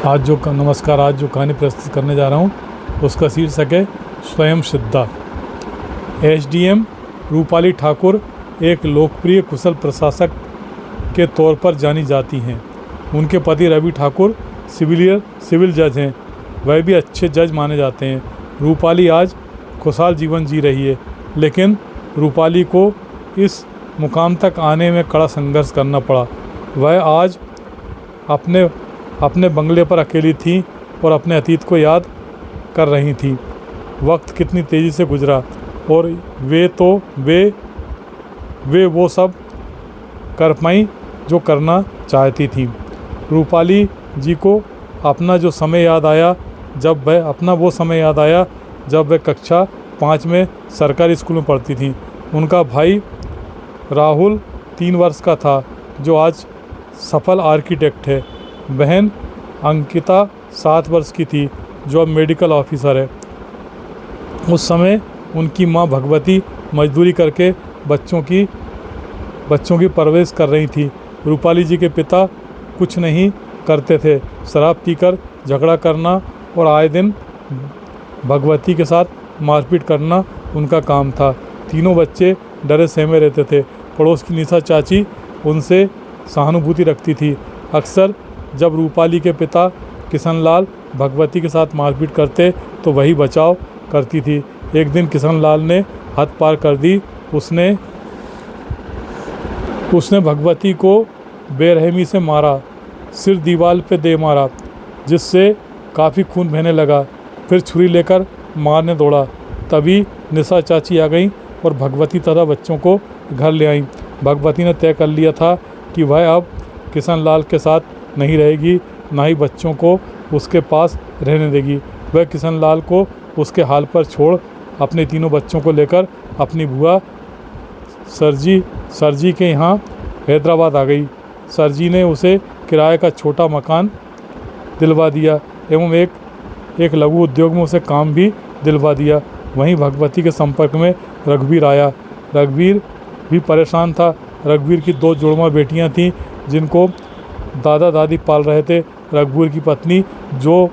नमस्कार। आज जो कहानी प्रस्तुत करने जा रहा हूँ उसका शीर्षक है स्वयं सिद्धा। एसडीएम रूपाली ठाकुर एक लोकप्रिय कुशल प्रशासक के तौर पर जानी जाती हैं। उनके पति रवि ठाकुर सिविल जज हैं। वह भी अच्छे जज माने जाते हैं। रूपाली आज खुशहाल जीवन जी रही है, लेकिन रूपाली को इस मुकाम तक आने में कड़ा संघर्ष करना पड़ा। वह आज अपने बंगले पर अकेली थी और अपने अतीत को याद कर रही थी। वक्त कितनी तेज़ी से गुजरा और वे वो सब कर पाई जो करना चाहती थी। रूपाली जी को अपना वो समय याद आया जब वह कक्षा 5 में सरकारी स्कूल में पढ़ती थी। उनका भाई राहुल 3 वर्ष का था, जो आज सफल आर्किटेक्ट है। बहन अंकिता 7 वर्ष की थी, जो अब मेडिकल ऑफिसर है। उस समय उनकी मां भगवती मजदूरी करके बच्चों की परवरिश कर रही थी। रूपाली जी के पिता कुछ नहीं करते थे। शराब पीकर झगड़ा करना और आए दिन भगवती के साथ मारपीट करना उनका काम था। तीनों बच्चे डरे सहमे रहते थे। पड़ोस की निशा चाची उनसे सहानुभूति रखती थी। अक्सर जब रूपाली के पिता किशनलाल भगवती के साथ मारपीट करते तो वही बचाव करती थी। एक दिन किशनलाल ने हद पार कर दी। उसने भगवती को बेरहमी से मारा, सिर दीवार पे दे मारा, जिससे काफ़ी खून बहने लगा। फिर छुरी लेकर मारने दौड़ा। तभी निशा चाची आ गई और भगवती तथा बच्चों को घर ले आई। भगवती ने तय कर लिया था कि वह अब किशनलाल के साथ नहीं रहेगी, ना ही बच्चों को उसके पास रहने देगी। वह किशनलाल को उसके हाल पर छोड़ अपने तीनों बच्चों को लेकर अपनी बुआ सरजी के यहाँ हैदराबाद आ गई। सरजी ने उसे किराए का छोटा मकान दिलवा दिया एवं एक लघु उद्योग में उसे काम भी दिलवा दिया। वहीं भगवती के संपर्क में रघुवीर आया। रघुवीर भी परेशान था। रघुवीर की 2 जुड़वा बेटियां थीं, जिनको दादा दादी पाल रहे थे। रघुवीर की पत्नी, जो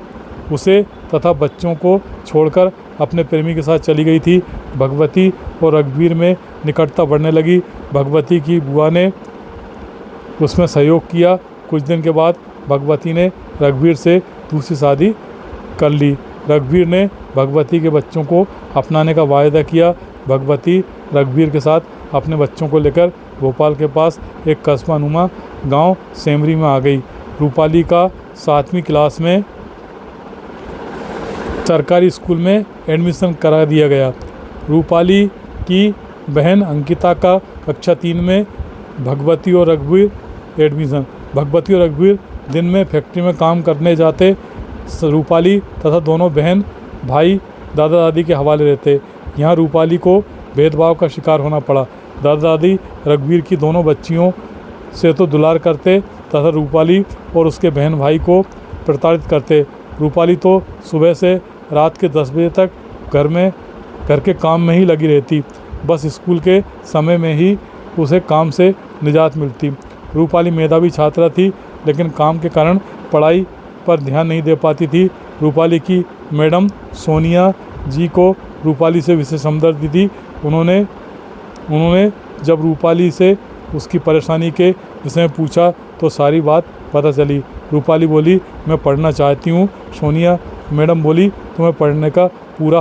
उसे तथा बच्चों को छोड़कर अपने प्रेमी के साथ चली गई थी। भगवती और रघुवीर में निकटता बढ़ने लगी। भगवती की बुआ ने उसमें सहयोग किया। कुछ दिन के बाद भगवती ने रघुवीर से दूसरी शादी कर ली। रघुवीर ने भगवती के बच्चों को अपनाने का वायदा किया। भगवती रघुवीर के साथ अपने बच्चों को लेकर भोपाल के पास एक कस्बा नुमा गाँव सेमरी में आ गई। रूपाली का 7वीं क्लास में सरकारी स्कूल में एडमिशन करा दिया गया। रूपाली की बहन अंकिता का कक्षा 3 में। भगवती और रघुवीर दिन में फैक्ट्री में काम करने जाते। रूपाली तथा दोनों बहन भाई दादा दादी के हवाले रहते। यहाँ रूपाली को भेदभाव का शिकार होना पड़ा। दादा दादी रघुवीर की दोनों बच्चियों से तो दुलार करते तथा रूपाली और उसके बहन भाई को प्रताड़ित करते। रूपाली तो सुबह से रात के 10 बजे तक घर के काम में ही लगी रहती। बस स्कूल के समय में ही उसे काम से निजात मिलती। रूपाली मेधावी छात्रा थी, लेकिन काम के कारण पढ़ाई पर ध्यान नहीं दे पाती थी। रूपाली की मैडम सोनिया जी को रूपाली से विशेष हमदर्दी थी। उन्होंने जब रूपाली से उसकी परेशानी के विषय में पूछा तो सारी बात पता चली। रूपाली बोली, मैं पढ़ना चाहती हूँ। सोनिया मैडम बोली, तुम्हें पढ़ने का पूरा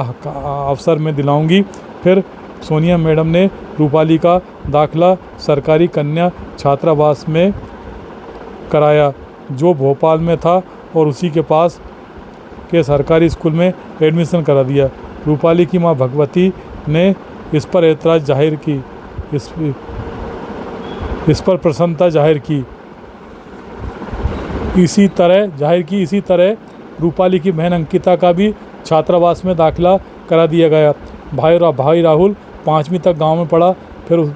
अवसर मैं दिलाऊंगी। फिर सोनिया मैडम ने रूपाली का दाखिला सरकारी कन्या छात्रावास में कराया, जो भोपाल में था, और उसी के पास के सरकारी स्कूल में एडमिशन करा दिया। रूपाली की मां भगवती ने इस पर एतराज़ जाहिर की, इस पर प्रसन्नता जाहिर की। इसी तरह रूपाली की बहन अंकिता का भी छात्रावास में दाखिला करा दिया गया। भाई राहुल 5वीं तक गांव में पढ़ा, फिर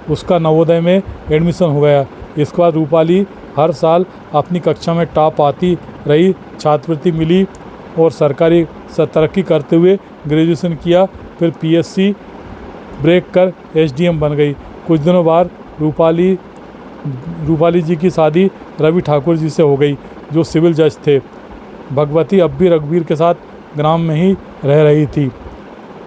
उसका नवोदय में एडमिशन हो गया। इसके बाद रूपाली हर साल अपनी कक्षा में टॉप आती रही। छात्रवृत्ति मिली और सरकारी तरक्की करते हुए ग्रेजुएशन किया। फिर पीएससी ब्रेक कर एसडीएम बन गई। कुछ दिनों बाद रूपाली जी की शादी रवि ठाकुर जी से हो गई, जो सिविल जज थे। भगवती अब भी रघुवीर के साथ ग्राम में ही रह रही थी,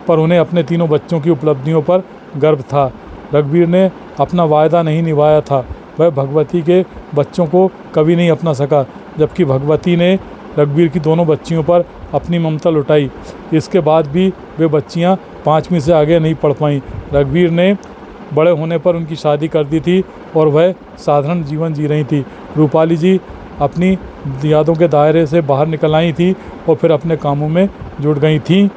पर उन्हें अपने तीनों बच्चों की उपलब्धियों पर गर्व था। रघुवीर ने अपना वायदा नहीं निभाया था, वह भगवती के बच्चों को कभी नहीं अपना सका, जबकि भगवती ने रघुवीर की दोनों बच्चियों पर अपनी ममता लुटाई। इसके बाद भी वे बच्चियां 5वीं से आगे नहीं पढ़ पाईं। रघुवीर ने बड़े होने पर उनकी शादी कर दी थी और वह साधारण जीवन जी रही थी। रूपाली जी अपनी यादों के दायरे से बाहर निकल आई थी और फिर अपने कामों में जुट गई थी।